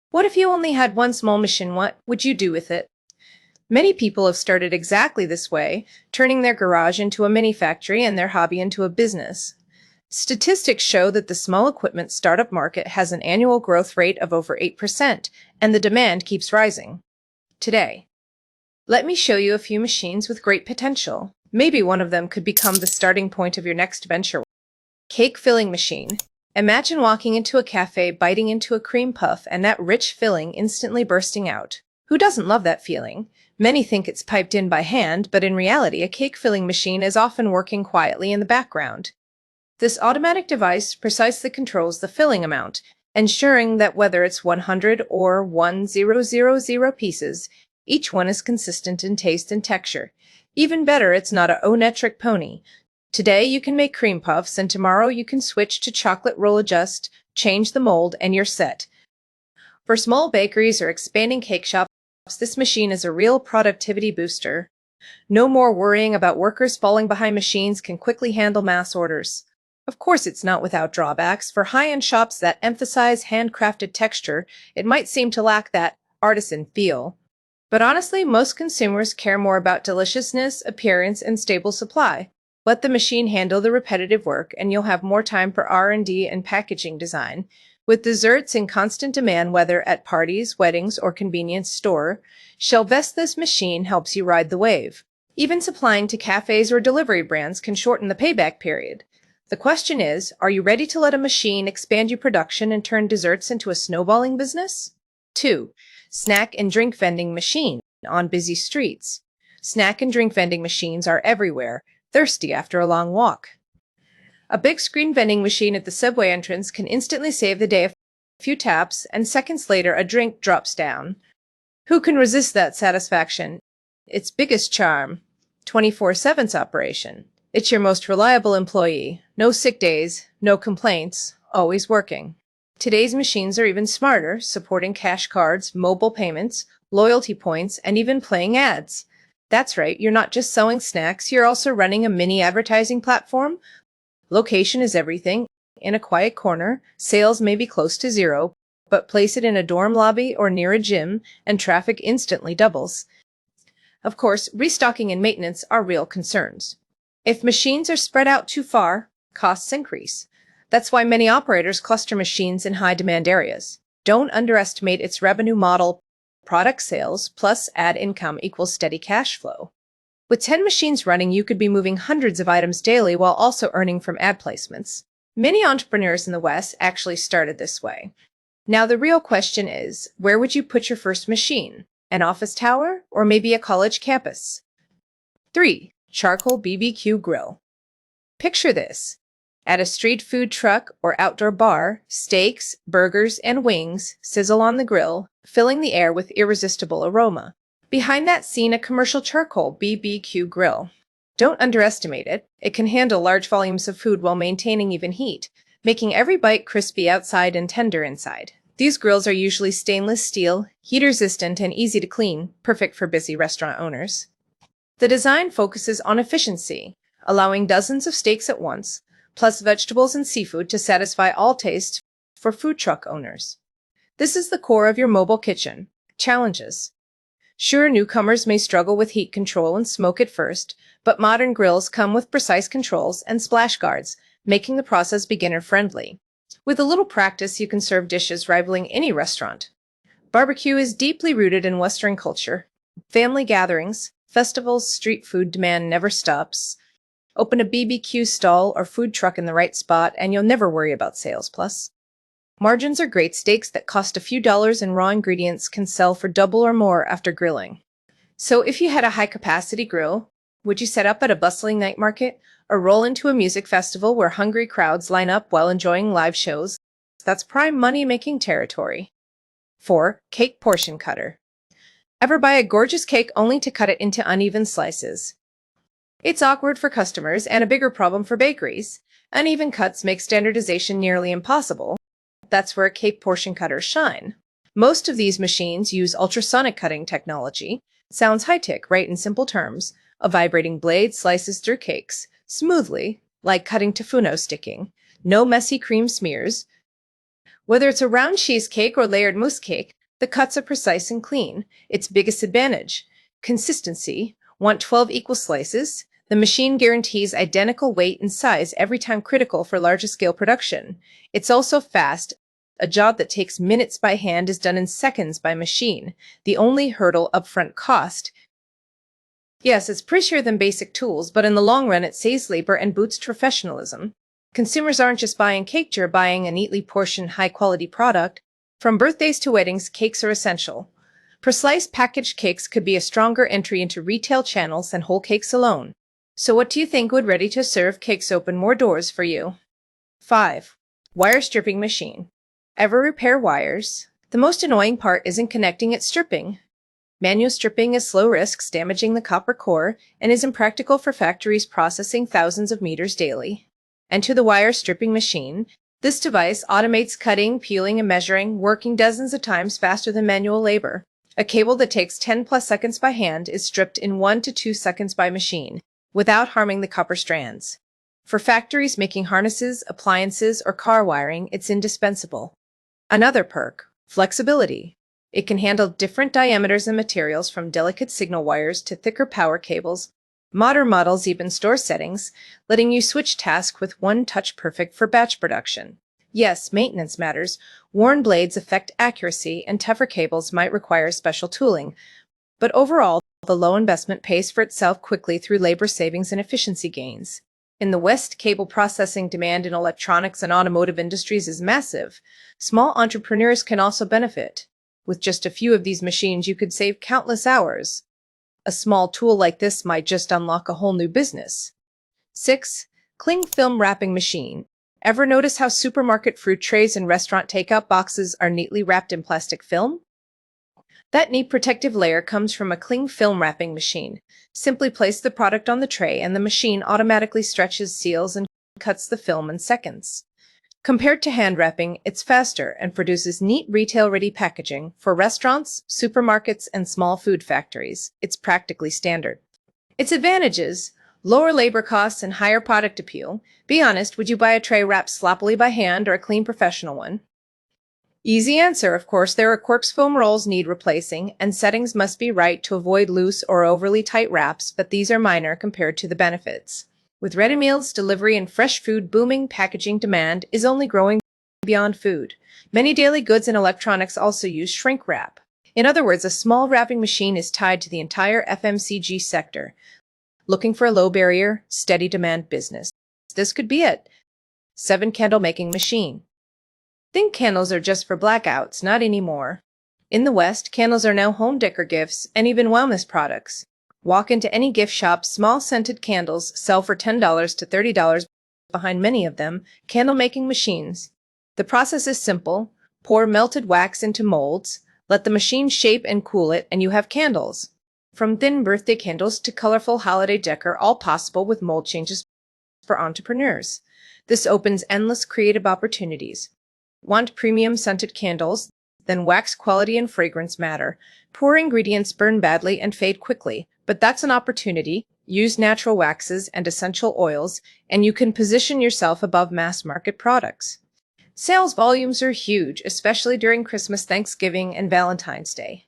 What if you only had one small machine? What would you do with it? Many people have started exactly this way, turning their garage into a mini factory and their hobby into a business. Statistics show that the small equipment startup market has an annual growth rate of over 8%, and the demand keeps rising. Today, let me show you a few machines with great potential. Maybe one of them could become the starting point of your next venture. Cake filling machine. Imagine walking into a cafe, biting into a cream puff, and that rich filling instantly bursting out. Who doesn't love that feeling? Many think it's piped in by hand, but in reality, a cake filling machine is often working quietly in the background. This automatic device precisely controls the filling amount, ensuring that whether it's 100 or 1000 pieces, each one is consistent in taste and texture. Even better, it's not a onetric pony. Today you can make cream puffs, and tomorrow you can switch to chocolate roll, adjust, change the mold, and you're set. For small bakeries or expanding cake shops, this machine is a real productivity booster. No more worrying about workers falling behind. Machines can quickly handle mass orders. Of course, it's not without drawbacks. For high-end shops that emphasize handcrafted texture, it might seem to lack that artisan feel. But honestly, most consumers care more about deliciousness, appearance, and stable supply. Let the machine handle the repetitive work, and you'll have more time for R&D and packaging design. With desserts in constant demand, whether at parties, weddings, or convenience store, this machine helps you ride the wave. Even supplying to cafes or delivery brands can shorten the payback period. The question is, are you ready to let a machine expand your production and turn desserts into a snowballing business? 2. Snack and drink vending machine on busy streets. Snack and drink vending machines are everywhere, thirsty after a long walk. A big screen vending machine at the subway entrance can instantly save the day. A few taps, and seconds later a drink drops down. Who can resist that satisfaction? Its biggest charm, 24/7 operation. It's your most reliable employee. No sick days, no complaints, always working. Today's machines are even smarter, supporting cash cards, mobile payments, loyalty points, and even playing ads. That's right, you're not just selling snacks, you're also running a mini advertising platform. Location is everything. In a quiet corner, sales may be close to zero, but place it in a dorm lobby or near a gym, and traffic instantly doubles. Of course, restocking and maintenance are real concerns. If machines are spread out too far, costs increase. That's why many operators cluster machines in high-demand areas. Don't underestimate its revenue model. Product sales plus ad income equals steady cash flow. With 10 machines running, you could be moving hundreds of items daily while also earning from ad placements. Many entrepreneurs in the West actually started this way. Now the real question is, where would you put your first machine? An office tower or maybe a college campus? 3. Charcoal BBQ Grill. Picture this. At a street food truck or outdoor bar, steaks, burgers, and wings sizzle on the grill, filling the air with irresistible aroma. Behind that scene, a commercial charcoal BBQ grill. Don't underestimate it. It can handle large volumes of food while maintaining even heat, making every bite crispy outside and tender inside. These grills are usually stainless steel, heat-resistant, and easy to clean, perfect for busy restaurant owners. The design focuses on efficiency, allowing dozens of steaks at once, plus vegetables and seafood to satisfy all tastes for food truck owners. This is the core of your mobile kitchen. Challenges. Sure, newcomers may struggle with heat control and smoke at first, but modern grills come with precise controls and splash guards, making the process beginner-friendly. With a little practice, you can serve dishes rivaling any restaurant. Barbecue is deeply rooted in Western culture. Family gatherings, festivals, street food demand never stops. Open a BBQ stall or food truck in the right spot, and you'll never worry about sales. Plus, margins are great. Steaks that cost a few dollars and raw ingredients can sell for double or more after grilling. So if you had a high-capacity grill, would you set up at a bustling night market or roll into a music festival where hungry crowds line up while enjoying live shows? That's prime money-making territory. 4. Cake portion cutter. Ever buy a gorgeous cake only to cut it into uneven slices? It's awkward for customers and a bigger problem for bakeries. Uneven cuts make standardization nearly impossible. That's where cake portion cutters shine. Most of these machines use ultrasonic cutting technology. Sounds high-tech, right? In simple terms, a vibrating blade slices through cakes smoothly, like cutting tofuno sticking. No messy cream smears. Whether it's a round cheesecake or layered mousse cake, the cuts are precise and clean. Its biggest advantage: consistency. Want 12 equal slices? The machine guarantees identical weight and size every time, critical for larger scale production. It's also fast. A job that takes minutes by hand is done in seconds by machine. The only hurdle: upfront cost. Yes, it's pricier than basic tools, but in the long run it saves labor and boosts professionalism. Consumers aren't just buying cake, you're buying a neatly portioned, high-quality product. From birthdays to weddings, cakes are essential. Pre-sliced packaged cakes could be a stronger entry into retail channels than whole cakes alone. So what do you think would ready-to-serve cakes open more doors for you? 5. Wire stripping machine. Ever repair wires? The most annoying part isn't connecting, it's stripping. Manual stripping is slow, risks damaging the copper core, and is impractical for factories processing thousands of meters daily. Enter the wire stripping machine. This device automates cutting, peeling, and measuring, working dozens of times faster than manual labor. A cable that takes 10+ seconds by hand is stripped in 1 to 2 seconds by machine, without harming the copper strands. For factories making harnesses, appliances, or car wiring, it's indispensable. Another perk: flexibility. It can handle different diameters and materials, from delicate signal wires to thicker power cables. Modern models even store settings, letting you switch tasks with one touch, perfect for batch production. Yes, maintenance matters. Worn blades affect accuracy, and tougher cables might require special tooling. But overall, the low investment pays for itself quickly through labor savings and efficiency gains. In the West, cable processing demand in electronics and automotive industries is massive. Small entrepreneurs can also benefit. With just a few of these machines, you could save countless hours. A small tool like this might just unlock a whole new business. 6. Cling film wrapping machine. Ever notice how supermarket fruit trays and restaurant takeout boxes are neatly wrapped in plastic film? That neat protective layer comes from a cling film wrapping machine. Simply place the product on the tray and the machine automatically stretches, seals, and cuts the film in seconds. Compared to hand wrapping, it's faster and produces neat retail-ready packaging for restaurants, supermarkets, and small food factories. It's practically standard. Its advantages: lower labor costs and higher product appeal. Be honest, would you buy a tray wrapped sloppily by hand or a clean professional one? Easy answer: of course. There are quirks. Foam rolls need replacing, and settings must be right to avoid loose or overly tight wraps, but these are minor compared to the benefits. With ready meals, delivery, and fresh food booming, packaging demand is only growing beyond food. Many daily goods and electronics also use shrink wrap. In other words, a small wrapping machine is tied to the entire FMCG sector. Looking for a low barrier, steady demand business? This could be it. 7. Candle making machine. Think candles are just for blackouts? Not anymore. In the West, candles are now home decor gifts and even wellness products. Walk into any gift shop, small scented candles sell for $10 to $30. Behind many of them, candle making machines. The process is simple. Pour melted wax into molds, let the machine shape and cool it, and you have candles. From thin birthday candles to colorful holiday decor, all possible with mold changes for entrepreneurs. This opens endless creative opportunities. Want premium scented candles? Then wax quality and fragrance matter. Poor ingredients burn badly and fade quickly, but that's an opportunity. Use natural waxes and essential oils, and you can position yourself above mass market products. Sales volumes are huge, especially during Christmas, Thanksgiving, and Valentine's Day.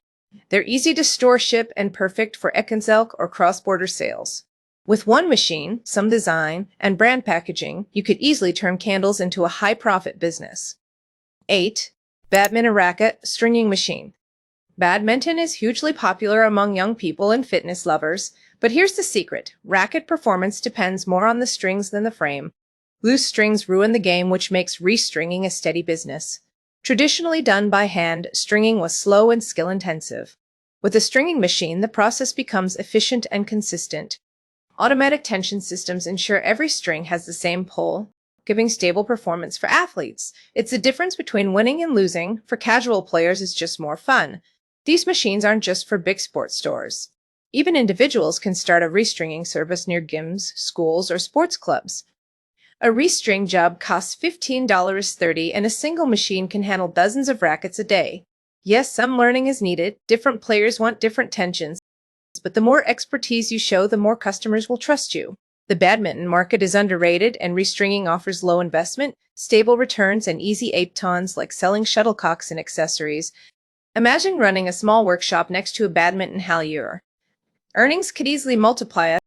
They're easy to store, ship, and perfect for Ekanselk or cross-border sales. With one machine, some design, and brand packaging, you could easily turn candles into a high-profit business. 8. Badminton Racket stringing machine. Badminton is hugely popular among young people and fitness lovers, but here's the secret: racket performance depends more on the strings than the frame. Loose strings ruin the game, which makes restringing a steady business. Traditionally done by hand, stringing was slow and skill-intensive. With a stringing machine, the process becomes efficient and consistent. Automatic tension systems ensure every string has the same pull, giving stable performance for athletes. It's the difference between winning and losing. For casual players, it's just more fun. These machines aren't just for big sports stores. Even individuals can start a restringing service near gyms, schools, or sports clubs. A restring job costs $15-30, and a single machine can handle dozens of rackets a day. Yes, some learning is needed. Different players want different tensions, but the more expertise you show, the more customers will trust you. The badminton market is underrated, and restringing offers low investment, stable returns, and easy ape tons like selling shuttlecocks and accessories. Imagine running a small workshop next to a badminton halleur. Earnings could easily multiply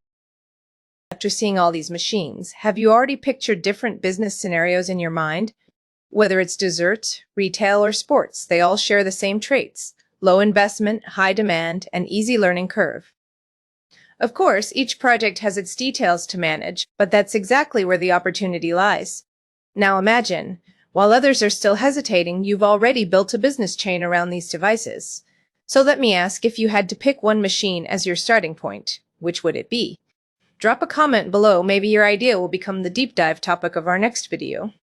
after seeing all these machines. Have you already pictured different business scenarios in your mind? Whether it's dessert, retail, or sports, they all share the same traits: low investment, high demand, and easy learning curve. Of course, each project has its details to manage, but that's exactly where the opportunity lies. Now imagine, while others are still hesitating, you've already built a business chain around these devices. So let me ask, if you had to pick one machine as your starting point, which would it be? Drop a comment below, maybe your idea will become the deep dive topic of our next video.